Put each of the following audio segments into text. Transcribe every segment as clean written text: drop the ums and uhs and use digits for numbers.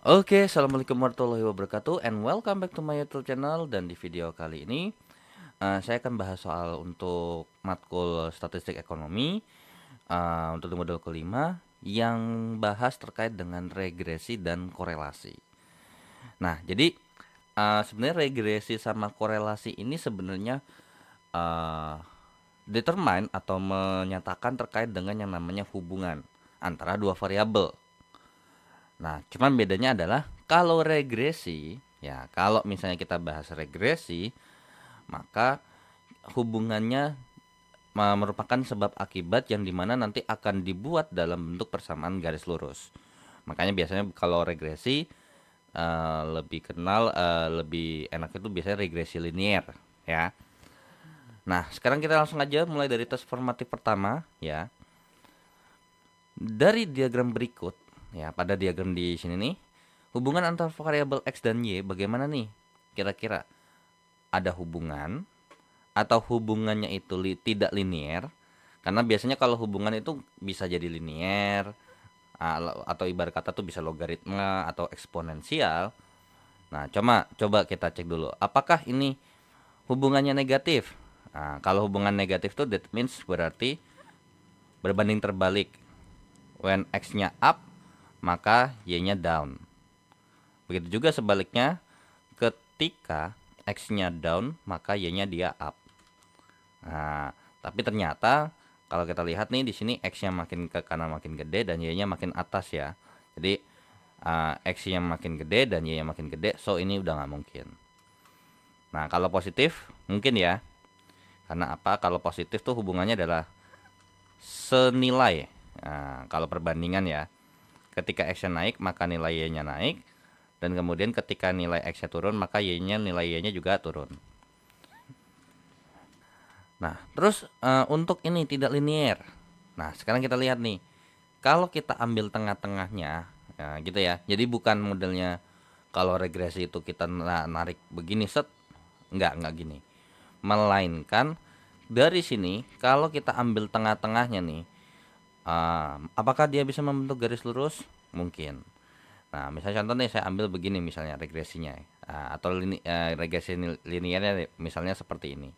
Oke, assalamualaikum warahmatullahi wabarakatuh, and welcome back to my YouTube channel. Dan di video kali ini, saya akan bahas soal untuk matkul statistik ekonomi untuk di modul kelima yang bahas terkait dengan regresi dan korelasi. Nah, jadi sebenarnya regresi sama korelasi ini sebenarnya uh, determine atau menyatakan terkait dengan yang namanya hubungan antara dua variabel. Nah, cuman bedanya adalah kalau regresi, ya kalau misalnya kita bahas regresi, maka hubungannya merupakan sebab akibat yang dimana nanti akan dibuat dalam bentuk persamaan garis lurus. Makanya biasanya kalau regresi lebih enak itu biasanya regresi linier, ya. Nah, sekarang kita langsung aja mulai dari tes formatif pertama, ya. Dari diagram berikut, ya, pada diagram di sini nih, hubungan antara variabel X dan Y bagaimana nih? Kira-kira ada hubungan atau hubungannya itu tidak linier? Karena biasanya kalau hubungan itu bisa jadi linier atau ibarat kata tuh bisa logaritma atau eksponensial. Nah, coba kita cek dulu. Apakah ini hubungannya negatif? Nah, kalau hubungan negatif tuh that means berarti berbanding terbalik. When X-nya up, maka Y-nya down. Begitu juga sebaliknya, ketika X-nya down, maka Y-nya dia up. Nah, tapi ternyata kalau kita lihat nih di sini X-nya makin ke kanan makin gede dan Y-nya makin atas ya. Jadi X-nya makin gede dan Y-nya makin gede, so ini udah nggak mungkin. Nah, kalau positif mungkin ya. Karena apa? Kalau positif tuh hubungannya adalah senilai. Nah, kalau perbandingan ya, ketika X-nya naik maka nilai Y-nya naik, dan kemudian ketika nilai X-nya turun maka nilai Y-nya juga turun. Nah, terus untuk ini tidak linier. Nah, sekarang kita lihat nih, kalau kita ambil tengah-tengahnya, ya, gitu ya. Jadi bukan modelnya kalau regresi itu kita narik begini set, enggak gini. Melainkan dari sini kalau kita ambil tengah-tengahnya nih, apakah dia bisa membentuk garis lurus? Mungkin. Nah, misalnya contoh nih saya ambil begini misalnya regresinya, atau regresi linearnya misalnya seperti ini.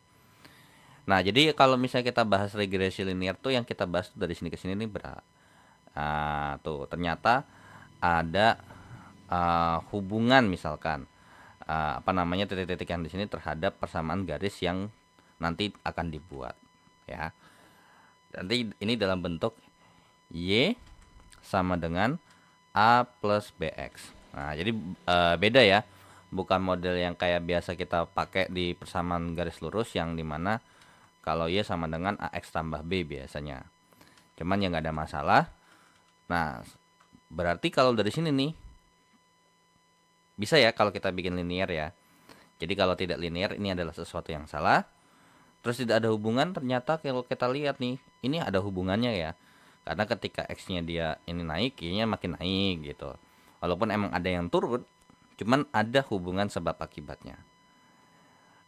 Nah, jadi kalau misalnya kita bahas regresi linear tuh yang kita bahas dari sini ke sini nih berat. Tuh ternyata ada hubungan misalkan apa namanya titik-titik yang di sini terhadap persamaan garis yang nanti akan dibuat, ya. Nanti ini dalam bentuk Y sama dengan A plus BX. Nah, jadi beda ya. Bukan model yang kayak biasa kita pakai di persamaan garis lurus yang dimana kalau Y sama dengan AX tambah B biasanya. Cuman yang nggak ada masalah. Nah, berarti kalau dari sini nih bisa ya kalau kita bikin linear ya. Jadi kalau tidak linear ini adalah sesuatu yang salah. Terus tidak ada hubungan, ternyata kalau kita lihat nih, ini ada hubungannya ya. Karena ketika X-nya dia ini naik, Y-nya makin naik gitu. Walaupun emang ada yang turun, cuman ada hubungan sebab akibatnya.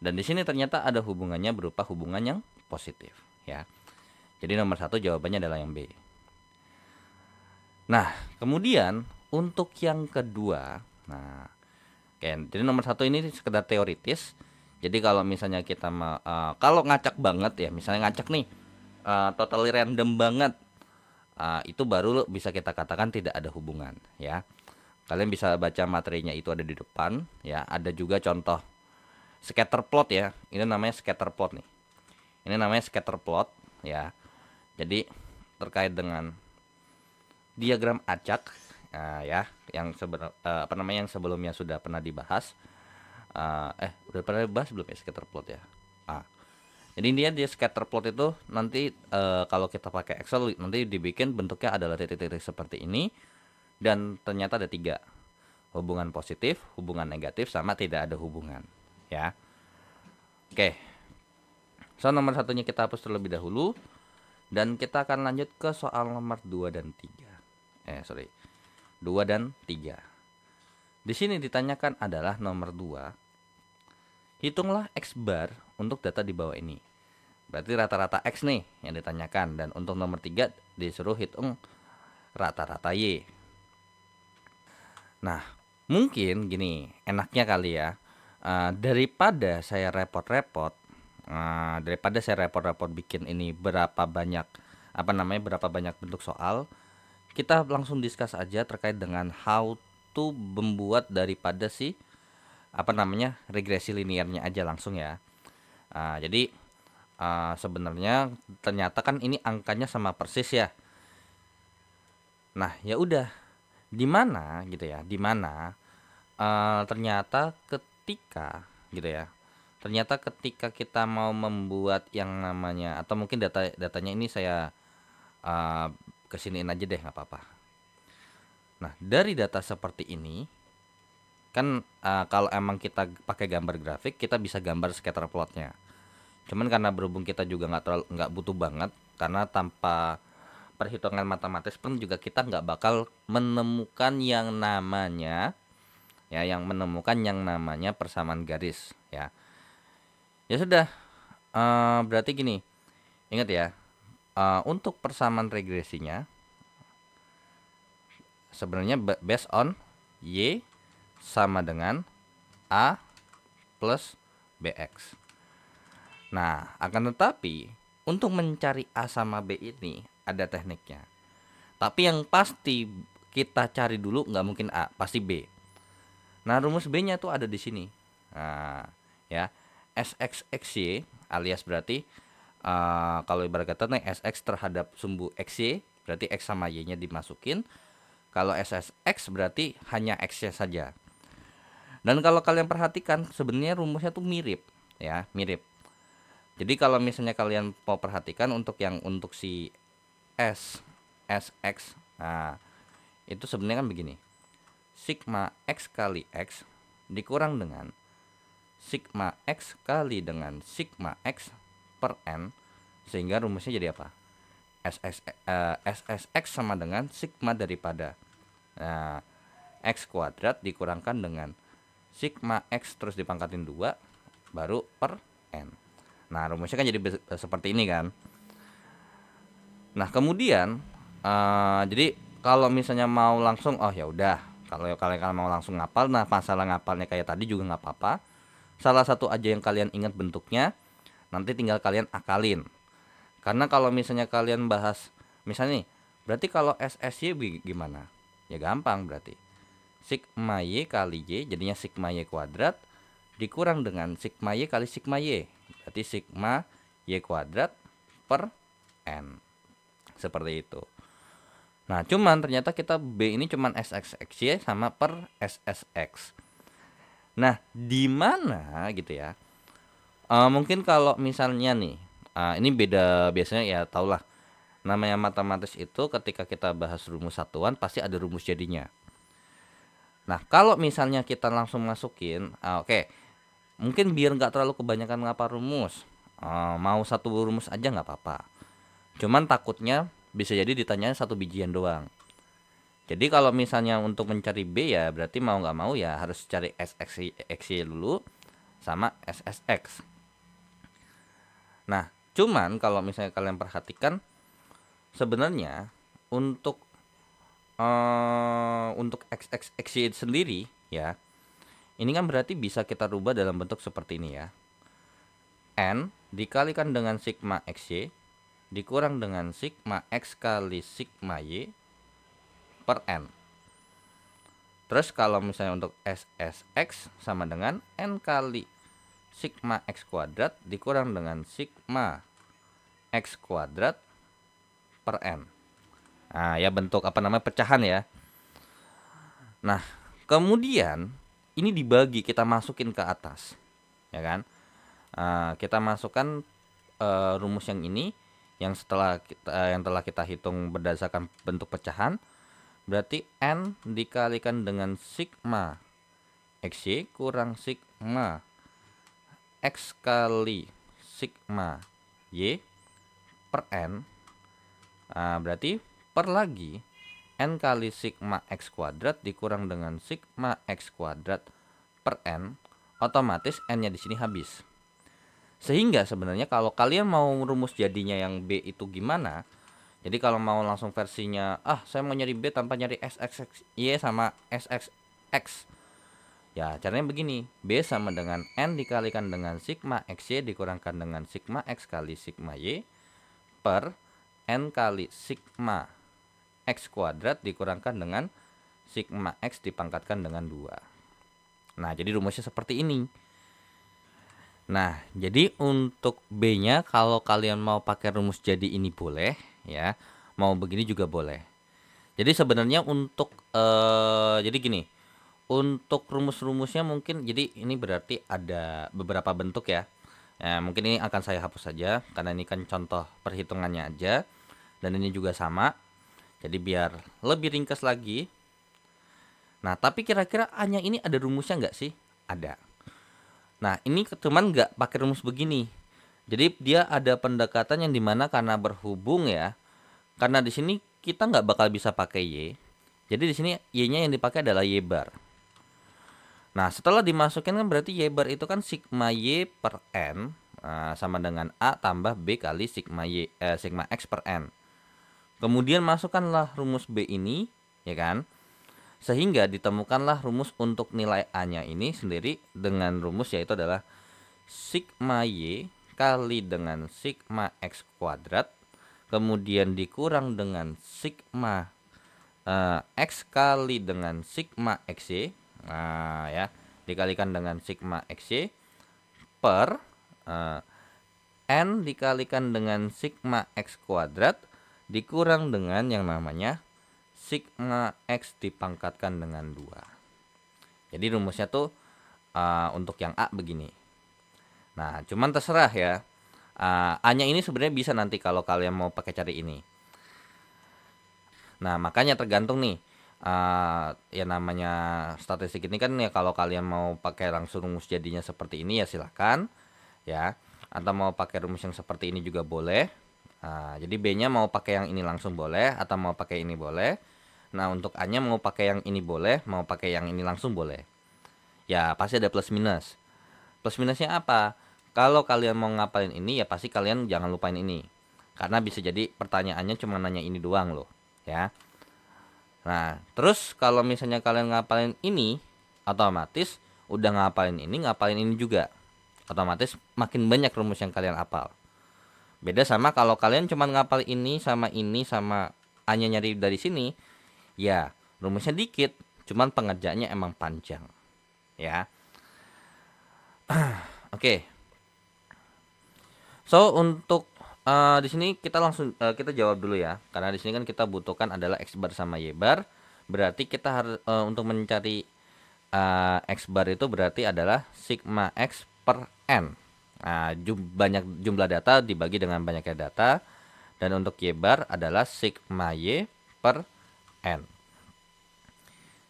Dan di sini ternyata ada hubungannya berupa hubungan yang positif, ya. Jadi nomor satu jawabannya adalah yang B. Nah, kemudian untuk yang kedua, nah, jadi nomor satu ini sekedar teoritis. Jadi kalau misalnya kita kalau ngacak banget ya, misalnya ngacak nih, totally random banget, itu baru bisa kita katakan tidak ada hubungan, ya. Kalian bisa baca materinya itu ada di depan, ya. Ada juga contoh scatter plot ya. Ini namanya scatter plot nih. Ini namanya scatter plot, ya. Jadi terkait dengan diagram acak, ya, yang yang sebelumnya sudah pernah dibahas. Udah pernah dibahas belum ya scatter plot ya? Jadi dia scatter plot itu nanti kalau kita pakai Excel nanti dibikin bentuknya adalah titik-titik seperti ini, dan ternyata ada 3, hubungan positif, hubungan negatif, sama tidak ada hubungan, ya. Oke, so nomor satunya kita hapus terlebih dahulu, dan kita akan lanjut ke soal nomor 2 dan 3. 2 dan 3. Di sini ditanyakan adalah nomor 2. Hitunglah X bar untuk data di bawah ini. Berarti rata-rata X nih yang ditanyakan. Dan untuk nomor 3 disuruh hitung rata-rata Y. Nah, Mungkin gini, enaknya kali ya, daripada saya repot-repot, bikin ini berapa banyak, apa namanya, berapa banyak bentuk soal, kita langsung discuss aja terkait dengan how to membuat daripada si, apa namanya, regresi linearnya aja langsung ya. Jadi, sebenarnya ternyata kan ini angkanya sama persis ya. Nah, ya udah, di mana gitu ya, di mana ternyata gitu ya, ternyata ketika kita mau membuat yang namanya, atau mungkin datanya ini saya uh, kesiniin aja deh, nggak apa-apa. Nah, dari data seperti ini kan, kalau emang kita pakai gambar grafik, kita bisa gambar scatter plotnya. Cuman karena berhubung kita juga nggak butuh banget, karena tanpa perhitungan matematis pun juga kita nggak bakal menemukan yang namanya, ya, yang menemukan yang namanya persamaan garis ya. Ya sudah, berarti gini, ingat ya, untuk persamaan regresinya sebenarnya based on y sama dengan a plus bx. Nah, akan tetapi untuk mencari a sama b ini ada tekniknya. Tapi yang pasti kita cari dulu nggak mungkin a, pasti b. Nah, rumus b-nya tuh ada di sini. Nah, ya, sx/xy alias berarti, kalau ibarat kata nih sx terhadap sumbu xy, berarti x sama y-nya dimasukin. Kalau ssx berarti hanya x-nya saja. Dan kalau kalian perhatikan sebenarnya rumusnya tuh mirip, ya, mirip. Jadi kalau misalnya kalian mau perhatikan untuk si sx, nah itu sebenarnya kan begini. Sigma x kali x dikurang dengan sigma x kali dengan sigma x per n, sehingga rumusnya jadi apa? SSX sama dengan sigma daripada, nah, x kuadrat dikurangkan dengan sigma x terus dipangkatin 2 baru per n. Nah, rumusnya kan jadi seperti ini kan. Nah, kemudian jadi kalau misalnya mau langsung, oh ya udah, kalau kalian mau langsung ngapal, nah masalah ngapalnya kayak tadi juga nggak apa-apa. Salah satu aja yang kalian ingat bentuknya, nanti tinggal kalian akalin. Karena kalau misalnya kalian bahas, misalnya nih, berarti kalau SSY gimana? Ya gampang berarti. Sigma Y kali Y jadinya sigma Y kuadrat dikurang dengan sigma Y kali sigma Y. Berarti sigma Y kuadrat per N. Seperti itu. Nah, cuman ternyata kita B ini cuman SXXY sama per SSX. Nah, di mana gitu ya? Mungkin kalau misalnya nih, ini beda biasanya ya, taulah. Namanya matematis itu ketika kita bahas rumus satuan pasti ada rumus jadinya. Nah, kalau misalnya kita langsung masukin, oke, mungkin biar nggak terlalu kebanyakan ngapal rumus, mau satu rumus aja nggak apa-apa. Cuman takutnya bisa jadi ditanya satu bijian doang. Jadi kalau misalnya untuk mencari B ya berarti mau nggak mau ya harus cari SXY dulu sama SSX. Nah, cuman kalau misalnya kalian perhatikan sebenarnya untuk XXXY sendiri ya, ini kan berarti bisa kita rubah dalam bentuk seperti ini ya. N dikalikan dengan sigma XY dikurang dengan sigma X kali sigma Y per N. Terus kalau misalnya untuk SSX sama dengan N kali sigma X kuadrat dikurang dengan sigma X kuadrat per N. Nah, ya bentuk apa namanya pecahan ya. Nah, kemudian ini dibagi, kita masukin ke atas, ya kan? Kita masukkan rumus yang ini, yang telah kita hitung berdasarkan bentuk pecahan, berarti N dikalikan dengan sigma XY kurang sigma X kali sigma Y per N. Berarti per lagi N kali sigma X kuadrat dikurang dengan sigma X kuadrat per N, otomatis N nya di sini habis. Sehingga sebenarnya kalau kalian mau rumus jadinya yang B itu gimana, jadi kalau mau langsung versinya, saya mau nyari B tanpa nyari SXY sama SX X. Ya, caranya begini. B sama dengan N dikalikan dengan sigma XY dikurangkan dengan sigma X kali sigma Y per N kali sigma X kuadrat dikurangkan dengan sigma X dipangkatkan dengan 2. Nah, jadi rumusnya seperti ini. Nah, jadi untuk B-nya kalau kalian mau pakai rumus jadi ini boleh, ya. Mau begini juga boleh. Jadi sebenarnya untuk jadi gini. Untuk rumus-rumusnya mungkin jadi ini berarti ada beberapa bentuk ya. Mungkin ini akan saya hapus saja karena ini kan contoh perhitungannya aja dan ini juga sama. Jadi biar lebih ringkas lagi. Nah, tapi kira-kira A-nya ini ada rumusnya nggak sih? Ada. Nah, ini cuman nggak pakai rumus begini. Jadi dia ada pendekatan yang dimana karena berhubung ya. Karena di sini kita nggak bakal bisa pakai Y. Jadi di sini Y-nya yang dipakai adalah Y bar. Nah, setelah dimasukkan kan berarti Y bar itu kan sigma Y per N sama dengan A tambah B kali sigma sigma X per N. Kemudian masukkanlah rumus B ini, ya kan? Sehingga ditemukanlah rumus untuk nilai A-nya ini sendiri dengan rumus yaitu adalah sigma Y kali dengan sigma X kuadrat. Kemudian dikurang dengan sigma X kali dengan sigma XY. Nah, ya, dikalikan dengan sigma XY per N dikalikan dengan sigma X kuadrat dikurang dengan yang namanya sigma X dipangkatkan dengan 2. Jadi rumusnya tuh untuk yang A begini. Nah, cuman terserah ya. A-nya ini sebenarnya bisa nanti kalau kalian mau pakai cari ini. Nah, makanya tergantung nih. Ya namanya statistik ini kan ya kalau kalian mau pakai langsung rumus jadinya seperti ini ya silahkan ya, atau mau pakai rumus yang seperti ini juga boleh. Jadi B-nya mau pakai yang ini langsung boleh atau mau pakai ini boleh. Nah, untuk A-nya mau pakai yang ini boleh, mau pakai yang ini langsung boleh. Ya pasti ada plus minus. Plus minusnya apa? Kalau kalian mau ngapalin ini ya pasti kalian jangan lupain ini, karena bisa jadi pertanyaannya cuma nanya ini doang loh ya. Nah, terus kalau misalnya kalian ngapalin ini, otomatis udah ngapalin ini juga. Otomatis makin banyak rumus yang kalian hafal. Beda sama kalau kalian cuma ngapal ini sama A-nya nyari dari sini, ya rumusnya dikit, cuman pengerjaannya emang panjang. Ya. Oke. So, untuk di sini kita langsung kita jawab dulu ya, karena di sini kan kita butuhkan adalah X bar sama Y bar. Berarti kita harus untuk mencari X bar itu berarti adalah sigma X per N. Nah, banyak jumlah data dibagi dengan banyaknya data, dan untuk Y bar adalah sigma Y per N.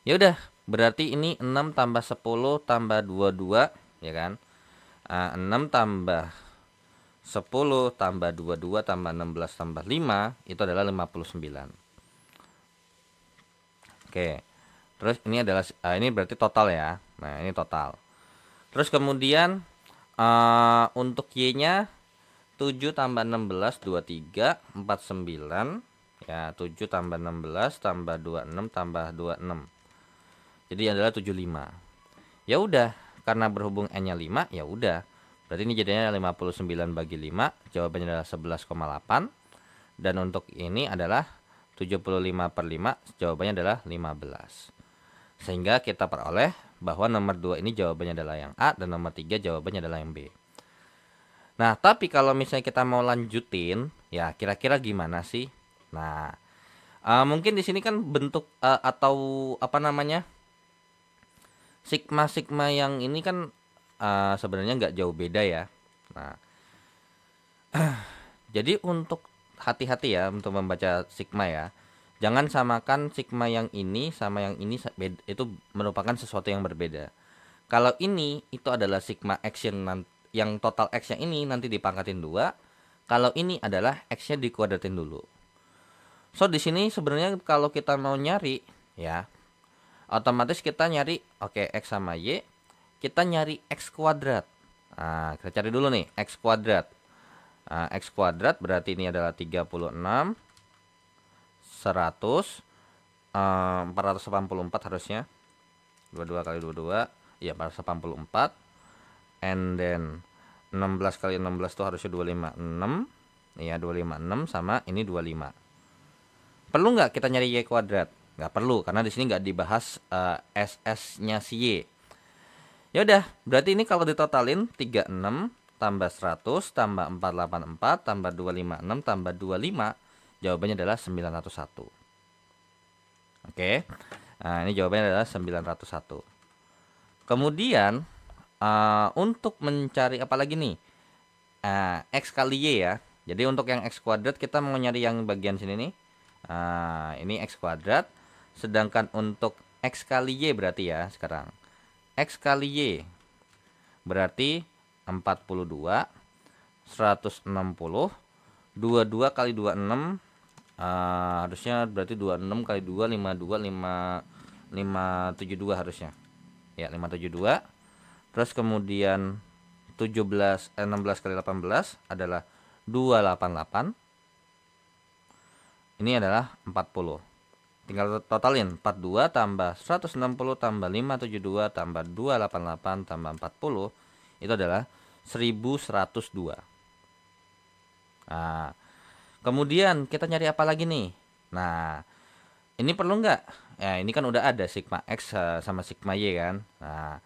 Ya udah, berarti ini 6 tambah 10 tambah 22 ya kan. 6 tambah 10 tambah 22 tambah 16 tambah 5 itu adalah 59. Oke. Terus ini adalah ini berarti total ya. Nah, ini total. Terus kemudian untuk Y-nya 7 tambah 16 23 49 ya, 7 tambah 16 tambah 26 tambah 26. Jadi adalah 75. Ya udah, karena berhubung N-nya 5, ya udah. Berarti ini jadinya 59 bagi 5, jawabannya adalah 11,8. Dan untuk ini adalah 75 per 5, jawabannya adalah 15. Sehingga kita peroleh bahwa nomor 2 ini jawabannya adalah yang A, dan nomor 3 jawabannya adalah yang B. Nah, tapi kalau misalnya kita mau lanjutin, ya kira-kira gimana sih? Nah, mungkin di sini kan bentuk atau apa namanya, sigma yang ini kan sebenarnya nggak jauh beda ya. Nah, jadi untuk hati-hati ya untuk membaca sigma ya. Jangan samakan sigma yang ini sama yang ini, itu merupakan sesuatu yang berbeda. Kalau ini itu adalah sigma X yang total X yang ini nanti dipangkatin 2. Kalau ini adalah X-nya dikuadratin dulu. So di sini sebenarnya kalau kita mau nyari ya, otomatis kita nyari X sama Y, kita nyari X kuadrat. Nah, kita cari dulu nih X kuadrat. X kuadrat berarti ini adalah 36 100 484 harusnya. 22 kali 22 ya 84, and then 16 kali 16 tuh harusnya 256 ya, 256 sama ini 25. Perlu nggak kita nyari Y kuadrat? Nggak perlu, karena di sini nggak dibahas SS-nya si Y. Ya udah, berarti ini kalau ditotalin 36 tambah 100 tambah 484 tambah 256 tambah 25, jawabannya adalah 901. Oke. Nah, ini jawabannya adalah 901. Kemudian untuk mencari apa lagi nih? X kali Y ya. Jadi untuk yang X kuadrat kita mau nyari yang bagian sini nih. Ini X kuadrat. Sedangkan untuk X kali Y berarti ya sekarang. X kali Y berarti 42, 160, 22 kali 26, harusnya berarti 26 kali 2, 52, 572 harusnya. Ya, 572. Terus kemudian 16 kali 18 adalah 288. Ini adalah 40. Tinggal totalin 42 tambah 160 tambah 572 tambah 288 tambah 40 itu adalah 1102. Nah, kemudian kita nyari apa lagi nih? Nah, ini perlu nggak? Ya, ini kan udah ada sigma X sama sigma Y kan. Nah,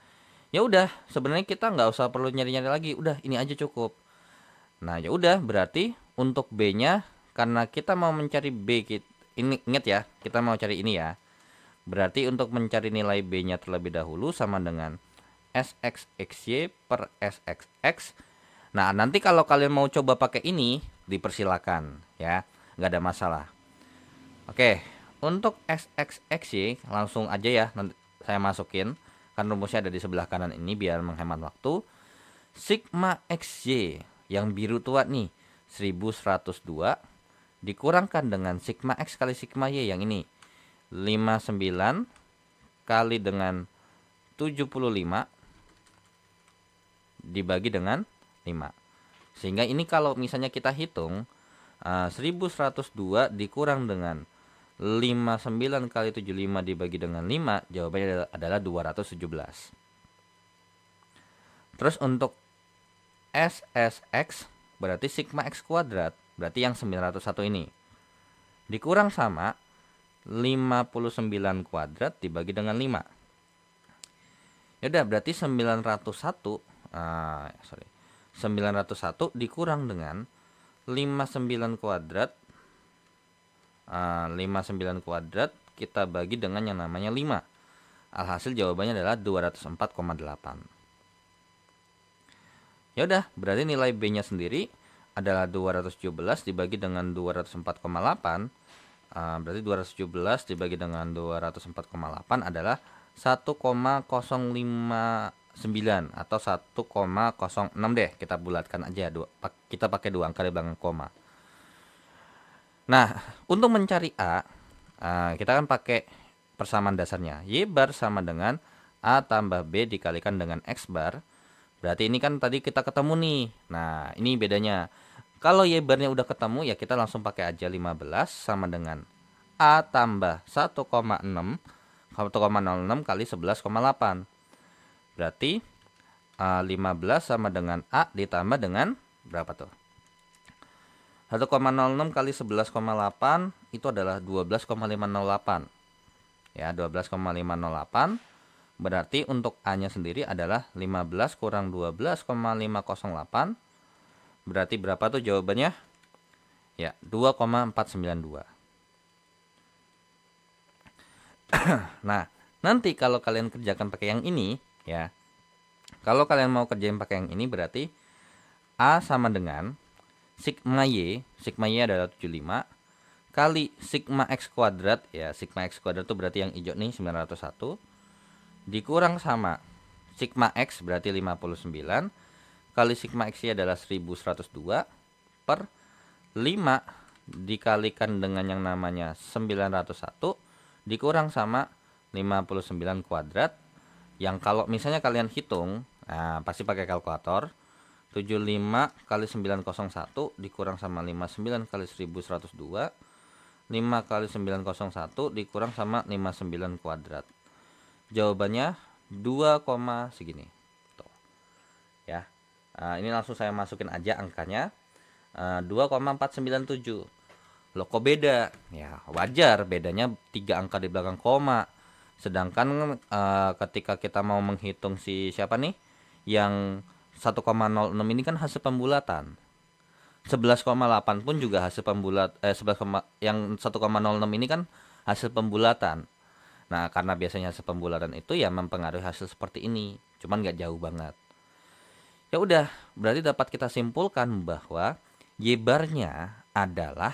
ya udah, sebenarnya kita nggak usah perlu nyari-nyari lagi. Udah, ini aja cukup. Nah, ya udah, berarti untuk B-nya karena kita mau mencari B, ini ingat ya, kita mau cari ini ya. Berarti untuk mencari nilai B-nya terlebih dahulu sama dengan SXXY per SXX. Nah, nanti kalau kalian mau coba pakai ini, dipersilakan ya, nggak ada masalah. Oke, untuk SXXY langsung aja ya, nanti saya masukin. Kan rumusnya ada di sebelah kanan ini biar menghemat waktu. Sigma XY yang biru tua nih 1102 dikurangkan dengan sigma X kali sigma Y yang ini 59 kali dengan 75 dibagi dengan 5. Sehingga ini kalau misalnya kita hitung 1102 dikurang dengan 59 kali 75 dibagi dengan 5, jawabannya adalah 217. Terus untuk SSX berarti sigma X kuadrat, berarti yang 901 ini dikurang sama 59 kuadrat dibagi dengan 5. Yaudah, berarti 901 dikurang dengan 59 kuadrat 59 kuadrat kita bagi dengan yang namanya 5. Alhasil jawabannya adalah 204,8. Ya udah, berarti nilai B-nya sendiri adalah 217 dibagi dengan 204,8. Berarti 217 dibagi dengan 204,8 adalah 1,059 atau 1,06 deh, kita bulatkan aja, kita pakai 2 angka di belakang koma. Nah, untuk mencari A, kita kan pakai persamaan dasarnya. Y bar sama dengan A tambah B dikalikan dengan X bar. Berarti ini kan tadi kita ketemu nih. Nah, ini bedanya. Kalau Y barnya udah ketemu ya kita langsung pakai aja 15 sama dengan A tambah 1,06 kali 11,8. Berarti 15 sama dengan A ditambah dengan berapa tuh? 1,06 kali 11,8 itu adalah 12,508. Ya, 12,508. Berarti untuk A-nya sendiri adalah 15 kurang 12,508. Berarti berapa tuh jawabannya? Ya, 2,492. Nah, nanti kalau kalian kerjakan pakai yang ini, ya. Kalau kalian mau kerjain pakai yang ini berarti A sama dengan sigma Y adalah 75 kali sigma X kuadrat, ya, sigma X kuadrat itu berarti yang hijau nih 901 dikurang sama sigma X berarti 59 kali sigma X adalah 1102 per 5 dikalikan dengan yang namanya 901 dikurang sama 59 kuadrat, yang kalau misalnya kalian hitung, pasti pakai kalkulator. 75 kali 901 dikurang sama 59 kali 1102, 5 kali 901 dikurang sama 59 kuadrat. Jawabannya 2, segini. Tuh. Ya. Ini langsung saya masukin aja angkanya. 2,497. Loh kok beda? Ya wajar, bedanya 3 angka di belakang koma. Sedangkan ketika kita mau menghitung si siapa nih, yang 1,06 ini kan hasil pembulatan. 11,8 pun juga hasil pembulat 11, yang 1,06 ini kan hasil pembulatan. Nah, karena biasanya hasil pembulatan itu ya mempengaruhi hasil seperti ini, cuman nggak jauh banget. Ya udah, berarti dapat kita simpulkan bahwa Y barnya adalah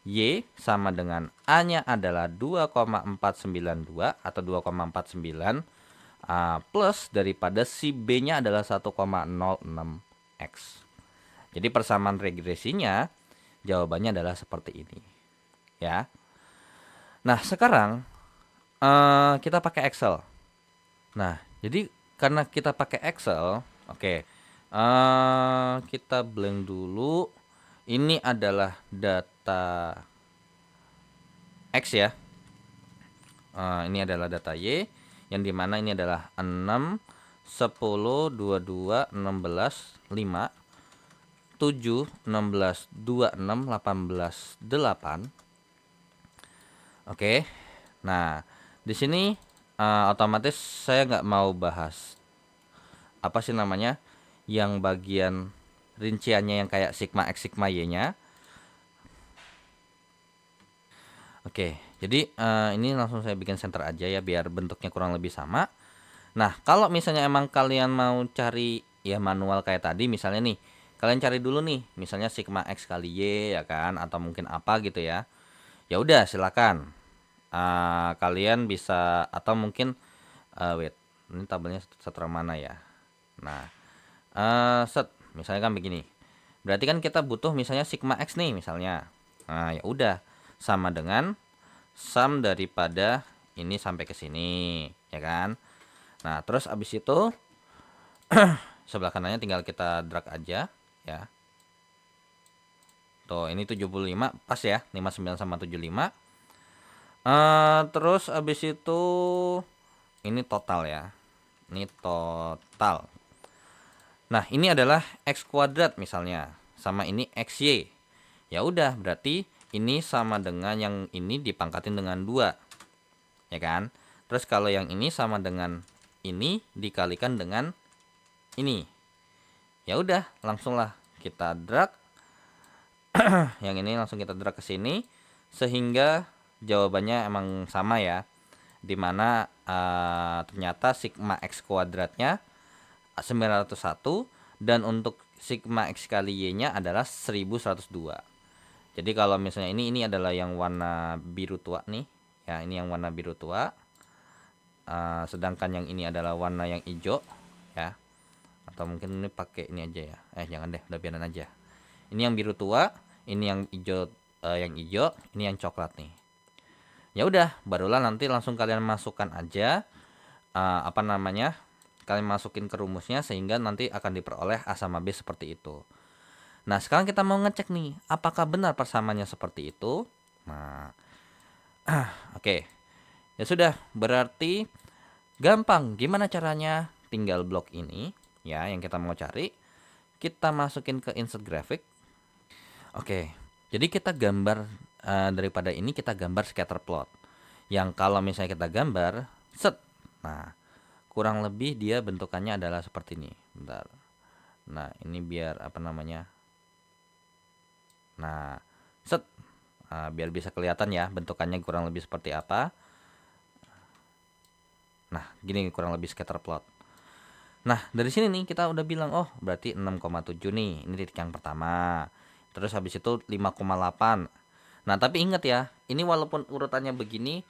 Y sama dengan A-nya adalah 2,492 atau 2,49 plus daripada si B-nya adalah 1,06X. Jadi persamaan regresinya jawabannya adalah seperti ini. Ya. Nah, sekarang kita pakai Excel. Nah, jadi karena kita pakai Excel, oke. Kita blank dulu. Ini adalah data X ya. Ini adalah data Y, yang dimana ini adalah 6, 10, 22, 16, 5, 7, 16, 26, 18, 8. Oke. Nah, di sini otomatis saya nggak mau bahas apa sih namanya, yang bagian rinciannya yang kayak sigma X sigma Y-nya. Oke, jadi ini langsung saya bikin center aja ya biar bentuknya kurang lebih sama. Nah, kalau misalnya emang kalian mau cari ya manual kayak tadi, misalnya nih, kalian cari dulu nih, misalnya sigma X kali Y ya kan, atau mungkin apa gitu ya. Ya udah, silakan. Kalian bisa, atau mungkin wait, ini tabelnya setelah mana ya? Nah, misalnya kan begini. Berarti kan kita butuh misalnya sigma X nih misalnya. Nah, ya udah, sama dengan sum daripada ini sampai ke sini, ya kan? Nah, terus abis itu sebelah kanannya tinggal kita drag aja ya. Tuh, ini 75 pas ya, 59 sama 75. Terus abis itu ini total ya. Ini total. Nah, ini adalah X kuadrat misalnya, sama ini XY. Ya udah, berarti ini sama dengan yang ini dipangkatin dengan 2. Ya kan? Terus kalau yang ini sama dengan ini dikalikan dengan ini. Ya udah, langsunglah kita drag. Yang ini langsung kita drag ke sini sehingga jawabannya emang sama ya. Dimana ternyata sigma X kuadratnya 901 dan untuk sigma X kali Y-nya adalah 1102. Jadi kalau misalnya ini adalah yang warna biru tua nih, ya ini yang warna biru tua. Sedangkan yang ini adalah warna yang hijau, ya. Atau mungkin ini pakai ini aja ya. Jangan deh, udah biarin aja. Ini yang biru tua, ini yang hijau, ini yang coklat nih. Ya udah, barulah nanti langsung kalian masukkan aja apa namanya? Kalian masukin ke rumusnya sehingga nanti akan diperoleh A sama B seperti itu. Nah, sekarang kita mau ngecek nih, apakah benar persamaannya seperti itu? Nah, oke. Ya sudah, berarti gampang. Gimana caranya? Tinggal blok ini, ya, yang kita mau cari. Kita masukin ke insert graphic. Oke, jadi kita gambar daripada ini kita gambar scatter plot. Yang kalau misalnya kita gambar, set. Nah, kurang lebih dia bentukannya adalah seperti ini. Bentar. Nah, ini biar apa namanya? Nah, set. Biar bisa kelihatan ya bentukannya kurang lebih seperti apa. Nah, gini kurang lebih scatter plot. Nah, dari sini nih kita udah bilang, oh berarti 6,7 nih. Ini titik yang pertama. Terus habis itu 5,8. Nah, tapi ingat ya, ini walaupun urutannya begini,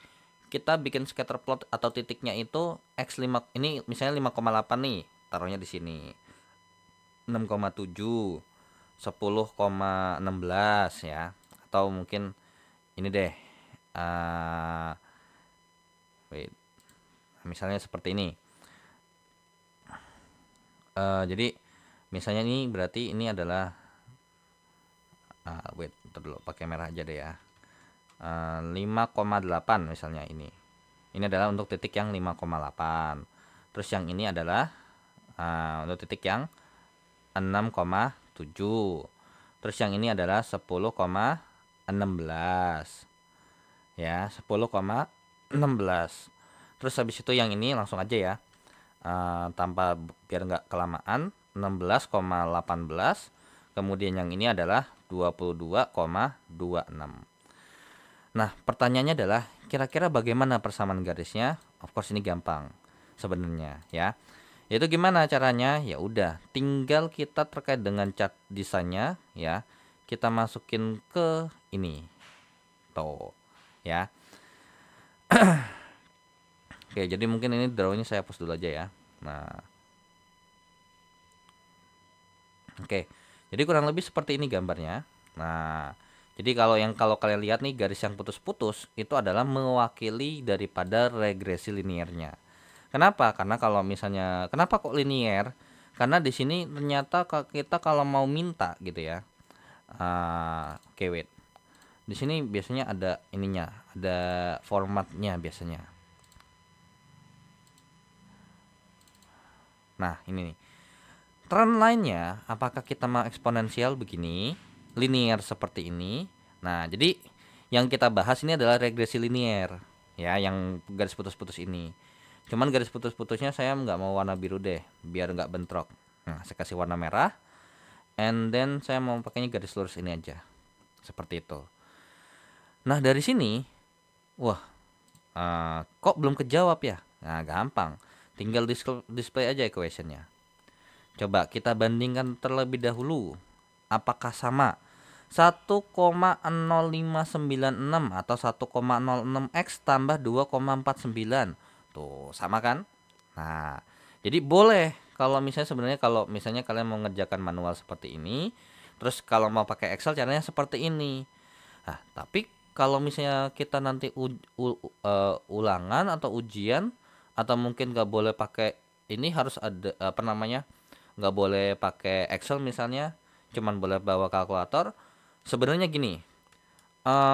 kita bikin scatter plot atau titiknya itu X5, ini misalnya 5,8 nih, taruhnya di sini. 6,7, 10,16 ya. Atau mungkin ini deh. Wait. Misalnya seperti ini. Jadi misalnya ini berarti ini adalah wait, dulu pakai merah aja deh ya. 5,8 misalnya ini. Ini adalah untuk titik yang 5,8. Terus yang ini adalah untuk titik yang 6,7. Terus yang ini adalah 10,16. Ya, 10,16. Terus habis itu yang ini langsung aja ya. Tanpa biar nggak kelamaan, 16,18. Kemudian yang ini adalah 22,26. Nah, pertanyaannya adalah kira-kira bagaimana persamaan garisnya? Of course ini gampang sebenarnya ya. Yaitu gimana caranya? Ya udah, tinggal kita terkait dengan chart desainnya ya. Kita masukin ke ini. Tuh, ya. Oke, jadi mungkin ini drawingnya saya hapus dulu aja ya. Nah. Oke. Jadi kurang lebih seperti ini gambarnya. Nah, jadi kalau kalian lihat nih garis yang putus-putus itu adalah mewakili daripada regresi linearnya. Kenapa? Karena kalau misalnya kenapa kok linear? Karena di sini ternyata kita kalau mau minta gitu ya. Oke, wait. Di sini biasanya ada ininya, ada formatnya biasanya. Nah, ini nih. Trend line-nya apakah kita mau eksponensial begini, linear seperti ini. Nah, jadi yang kita bahas ini adalah regresi linear ya, yang garis putus-putus ini. Cuman garis putus-putusnya saya nggak mau warna biru deh, biar nggak bentrok. Nah, saya kasih warna merah, and then saya mau pakainya garis lurus ini aja, seperti itu. Nah, dari sini, wah, kok belum kejawab ya? Nah, gampang, tinggal display aja equation-nya. Coba kita bandingkan terlebih dahulu. Apakah sama 1,0596 atau 1,06x tambah 2,49? Tuh, sama kan? Nah, jadi boleh kalau misalnya kalian mau ngerjakan manual seperti ini, terus kalau mau pakai Excel caranya seperti ini. Nah, tapi kalau misalnya kita nanti ulangan atau ujian atau mungkin nggak boleh pakai ini, harus ada apa namanya, nggak boleh pakai Excel misalnya, cuman boleh bawa kalkulator. Sebenarnya gini,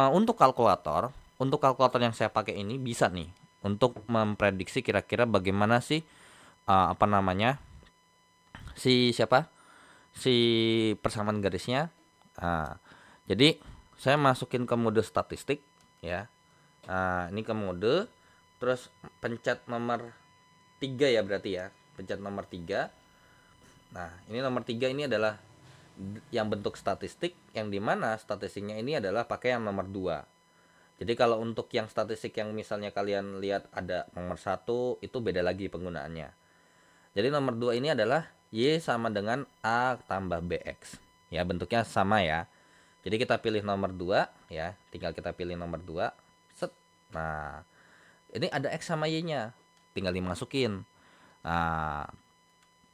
untuk kalkulator yang saya pakai ini bisa nih untuk memprediksi kira-kira bagaimana sih apa namanya si persamaan garisnya. Jadi saya masukin ke mode statistik ya. Ini ke mode, terus pencet nomor 3 ya, berarti ya, pencet nomor 3. Nah, ini nomor 3 ini adalah yang bentuk statistik, yang dimana statistiknya ini adalah pakai yang nomor 2. Jadi kalau untuk yang statistik yang misalnya kalian lihat ada nomor 1, itu beda lagi penggunaannya. Jadi nomor 2 ini adalah Y sama dengan A tambah BX. Ya, bentuknya sama ya. Jadi kita pilih nomor 2 ya, tinggal kita pilih nomor 2. Set. Nah, ini ada X sama Y-nya. Tinggal dimasukin. Nah,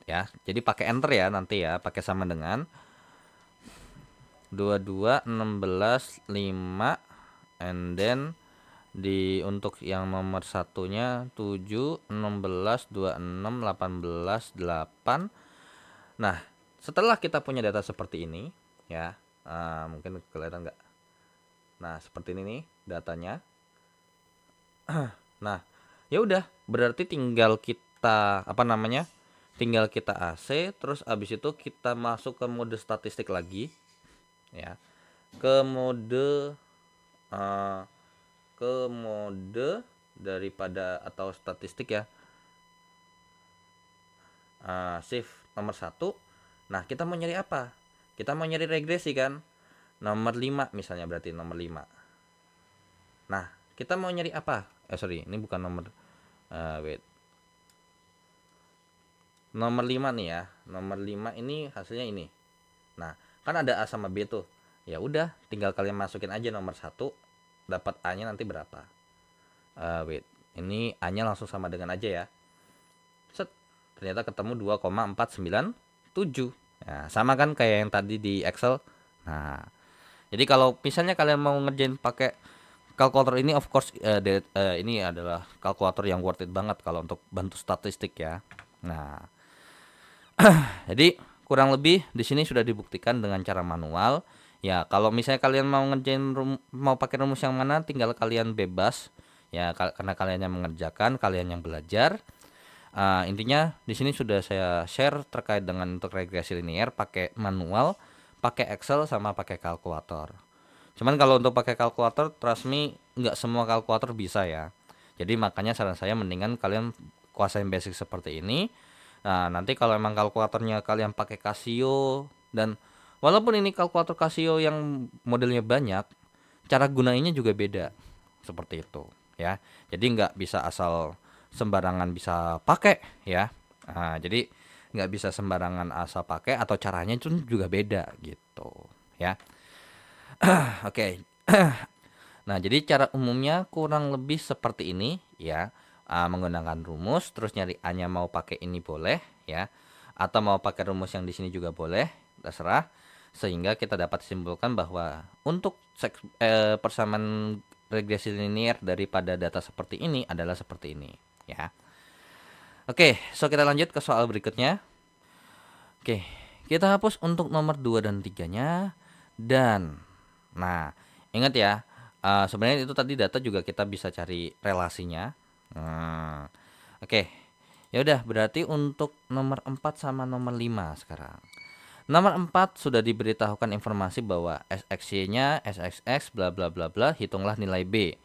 ya, jadi pakai enter ya nanti ya, pakai sama dengan 22 16 5, and then untuk yang nomor satunya 7 16 26 18 8. Nah, setelah kita punya data seperti ini ya, mungkin kelihatan nggak? Nah, seperti ini nih datanya. Nah, ya udah, berarti tinggal kita tinggal kita AC, terus abis itu kita masuk ke mode statistik lagi ya, ke mode daripada atau statistik ya, shift nomor 1. Nah, kita mau nyari apa? Kita mau nyari regresi kan, nomor 5 misalnya, berarti nomor 5. Nah, kita mau nyari apa? Sorry, ini bukan nomor wait. Nomor 5 nih ya. Nomor 5 ini hasilnya ini. Nah, kan ada A sama B tuh. Ya udah, tinggal kalian masukin aja nomor 1, dapat A-nya nanti berapa. Wait. Ini A-nya langsung sama dengan aja ya. Set. Ternyata ketemu 2,497. Nah, sama kan kayak yang tadi di Excel. Nah, jadi kalau misalnya kalian mau ngerjain pakai kalkulator ini, of course ini adalah kalkulator yang worth it banget kalau untuk bantu statistik ya. Nah, jadi kurang lebih di sini sudah dibuktikan dengan cara manual. Ya, kalau misalnya kalian mau ngerjain mau pakai rumus yang mana, tinggal kalian bebas. ya karena kalian yang mengerjakan, kalian yang belajar. Intinya di sini sudah saya share terkait dengan untuk regresi linear pakai manual, pakai Excel sama pakai kalkulator. Cuman kalau untuk pakai kalkulator, trust me, nggak semua kalkulator bisa ya. Jadi makanya saran saya mendingan kalian kuasain basic seperti ini. Nah, nanti kalau emang kalkulatornya kalian pakai Casio, dan walaupun ini kalkulator Casio yang modelnya banyak, cara gunainnya juga beda. Seperti itu ya. Jadi nggak bisa asal sembarangan bisa pakai ya. Nah, jadi nggak bisa sembarangan asal pakai, atau caranya itu juga beda gitu ya. Oke. Nah, jadi cara umumnya kurang lebih seperti ini ya. Menggunakan rumus, terus nyari A-nya mau pakai ini boleh ya, atau mau pakai rumus yang di sini juga boleh, terserah. Sehingga kita dapat simpulkan bahwa untuk persamaan regresi linear daripada data seperti ini adalah seperti ini ya. Oke, so kita lanjut ke soal berikutnya. Oke, kita hapus untuk nomor 2 dan 3-nya. Dan nah, ingat ya, sebenarnya itu tadi data juga kita bisa cari relasinya. Oke. Ya udah, berarti untuk nomor 4 sama nomor 5 sekarang. Nomor 4 sudah diberitahukan informasi bahwa SXY-nya SXX bla bla bla bla, hitunglah nilai B.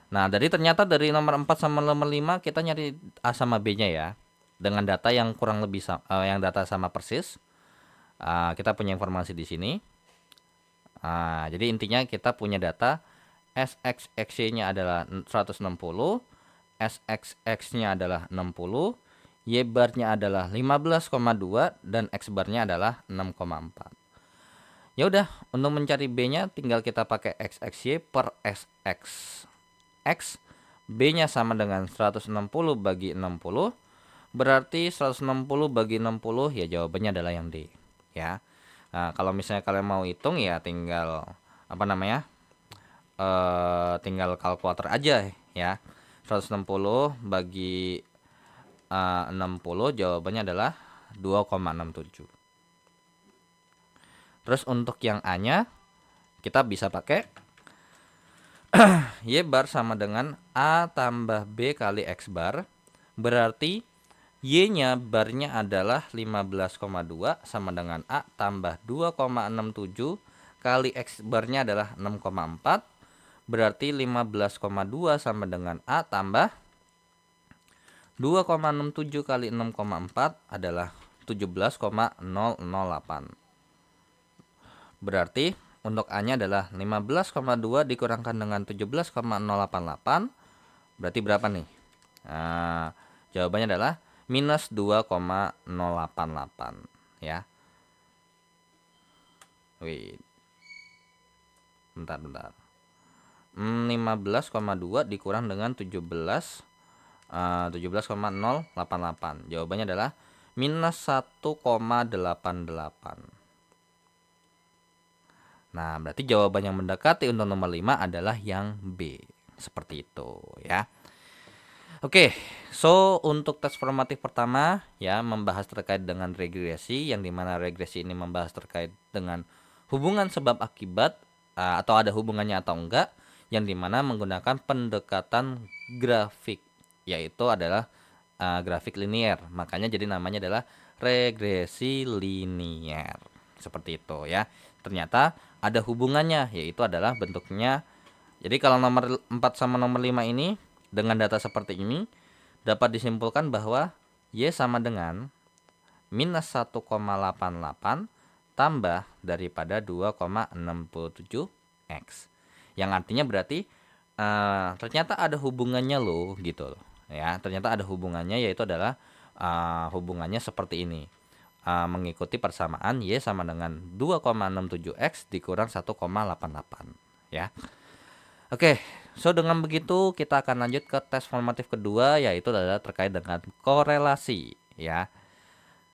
Nah, ternyata dari nomor 4 sama nomor 5 kita nyari A sama B-nya ya. Dengan data yang kurang lebih yang data sama persis. Kita punya informasi di sini. Jadi intinya kita punya data SXXY-nya adalah 160, SXX-nya adalah 60, Y bar-nya adalah 15,2 dan X bar-nya adalah 6,4. Ya udah, untuk mencari B-nya tinggal kita pakai XXY per SX. X B-nya sama dengan 160 bagi 60. Berarti 160 bagi 60, ya jawabannya adalah yang D ya. Nah, kalau misalnya kalian mau hitung ya tinggal tinggal kalkulator aja ya. 160 bagi 60, jawabannya adalah 2,67. Terus untuk yang A-nya kita bisa pakai Y bar sama dengan A tambah B kali X bar. Berarti Y-nya barnya adalah 15,2 sama dengan A tambah 2,67 kali X barnya adalah 6,4. Berarti 15,2 sama dengan A tambah 2,67 kali 6,4 adalah 17,008. Berarti untuk A-nya adalah 15,2 dikurangkan dengan 17,088. Berarti berapa nih? Nah, jawabannya adalah minus 2,088 ya. Wait. Bentar. 15,2 dikurang dengan 17,088. Jawabannya adalah minus 1,88. Nah, berarti jawaban yang mendekati untuk nomor 5 adalah yang B. Seperti itu ya. Oke, so untuk tes formatif pertama ya, membahas terkait dengan regresi, yang dimana regresi ini membahas terkait dengan hubungan sebab akibat, atau ada hubungannya atau enggak, yang dimana menggunakan pendekatan grafik, yaitu adalah grafik linear. Makanya jadi namanya adalah regresi linear. Seperti itu ya. Ternyata ada hubungannya, yaitu adalah bentuknya. Jadi kalau nomor 4 sama nomor 5 ini dengan data seperti ini dapat disimpulkan bahwa Y sama dengan minus 1,88 tambah daripada 2,67 X. Yang artinya berarti ternyata ada hubungannya loh gitu loh ya. Ternyata ada hubungannya, yaitu adalah hubungannya seperti ini. Mengikuti persamaan Y sama dengan 2,67X dikurang 1,88 ya. Oke, so dengan begitu kita akan lanjut ke tes formatif kedua, yaitu adalah terkait dengan korelasi ya.